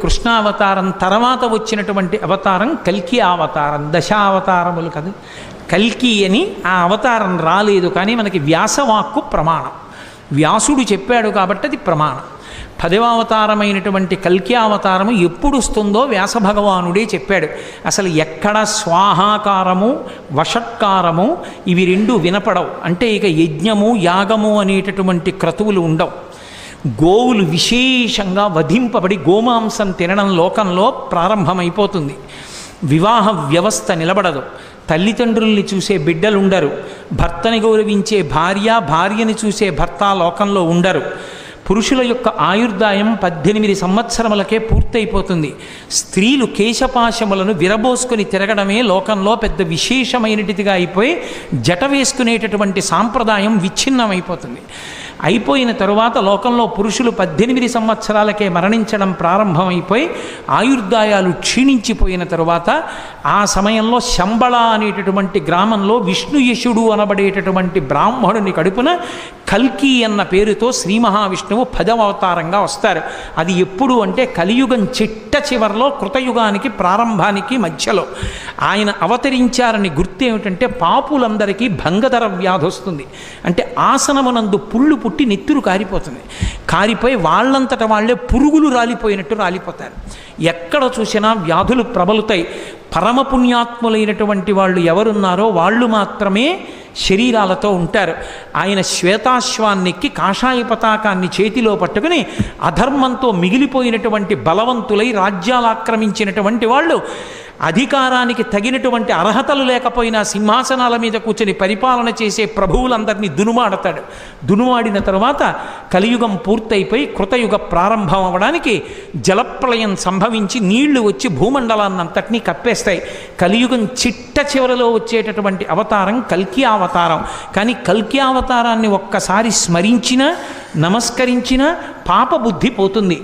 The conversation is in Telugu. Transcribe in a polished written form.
కృష్ణావతారం తర్వాత వచ్చినటువంటి అవతారం కల్కి అవతారం. దశావతారములు కదా, కల్కి అని ఆ అవతారం రాలేదు, కానీ మనకి వ్యాసవాక్కు ప్రమాణం. వ్యాసుడు చెప్పాడు కాబట్టి అది ప్రమాణం. 10వ అవతారమైనటువంటి కల్కి అవతారము ఎప్పుడు వస్తుందో వ్యాస భగవానుడే చెప్పాడు. అసలు ఎక్కడ స్వాహాకారము వషట్కారము ఇవి రెండు వినపడవు. అంటే ఇక యజ్ఞము యాగము అనేటటువంటి క్రతువులు ఉండవు. గోవులు విశేషంగా వధింపబడి గోమాంసం తినడం లోకంలో ప్రారంభమైపోతుంది. వివాహ వ్యవస్థ నిలబడదు. తల్లిదండ్రుల్ని చూసే బిడ్డలుండరు. భర్తని గౌరవించే భార్యని చూసే భర్త లోకంలో ఉండరు. పురుషుల యొక్క ఆయుర్దాయం 18 సంవత్సరములకే పూర్తయిపోతుంది. స్త్రీలు కేశపాశములను విరబోసుకొని తిరగడమే లోకంలో పెద్ద విశేషమైనటిదిగా అయిపోయి జట వేసుకునేటటువంటి సాంప్రదాయం విచ్ఛిన్నమైపోతుంది. అయిపోయిన తరువాత లోకంలో పురుషులు 18 సంవత్సరాలకే మరణించడం ప్రారంభమైపోయి ఆయుర్దాయాలు క్షీణించిపోయిన తరువాత ఆ సమయంలో శంబళ అనేటటువంటి గ్రామంలో విష్ణుయశుడు అనబడేటటువంటి బ్రాహ్మణుని కడుపున కల్కి అన్న పేరుతో శ్రీ మహావిష్ణువు 10వ అవతారంగా వస్తారు. అది ఎప్పుడు అంటే కలియుగం చిట్ట చివరిలో కృతయుగానికి ప్రారంభానికి మధ్యలో ఆయన అవతరించారని గుర్తు ఏమిటంటే పాపులందరికీ భంగధర వ్యాధి వస్తుంది. అంటే ఆసనమునందు పుళ్ళు పుట్టి నెత్తురు కారిపోతుంది. కారిపోయి వాళ్ళంతట వాళ్ళే పురుగులు రాలిపోయినట్టు రాలిపోతారు. ఎక్కడ చూసినా వ్యాధులు ప్రబలుతాయి. పరమపుణ్యాత్ములైనటువంటి వాళ్ళు ఎవరున్నారో వాళ్ళు మాత్రమే శరీరాలతో ఉంటారు. ఆయన శ్వేతాశ్వాన్నెక్కి కాషాయ పతాకాన్ని చేతిలో పట్టుకుని అధర్మంతో మిగిలిపోయినటువంటి బలవంతులై రాజ్యాలు ఆక్రమించినటువంటి వాళ్ళు అధికారానికి తగినటువంటి అర్హతలు లేకపోయినా సింహాసనాల మీద కూర్చొని పరిపాలన చేసే ప్రభువులందరినీ దునుమాడతాడు. దునుమాడిన తర్వాత కలియుగం పూర్తయిపోయి కృతయుగ ప్రారంభం అవ్వడానికి జలప్రళయం సంభవించి నీళ్లు వచ్చి భూమండలాన్నంతటినీ కప్పేస్తాయి. కలియుగం చిట్ట చివరిలో వచ్చేటటువంటి అవతారం కల్కి అవతారం. కానీ కల్కి అవతారాన్ని ఒక్కసారి స్మరించినా నమస్కరించినా పాపబుద్ధి పోతుంది.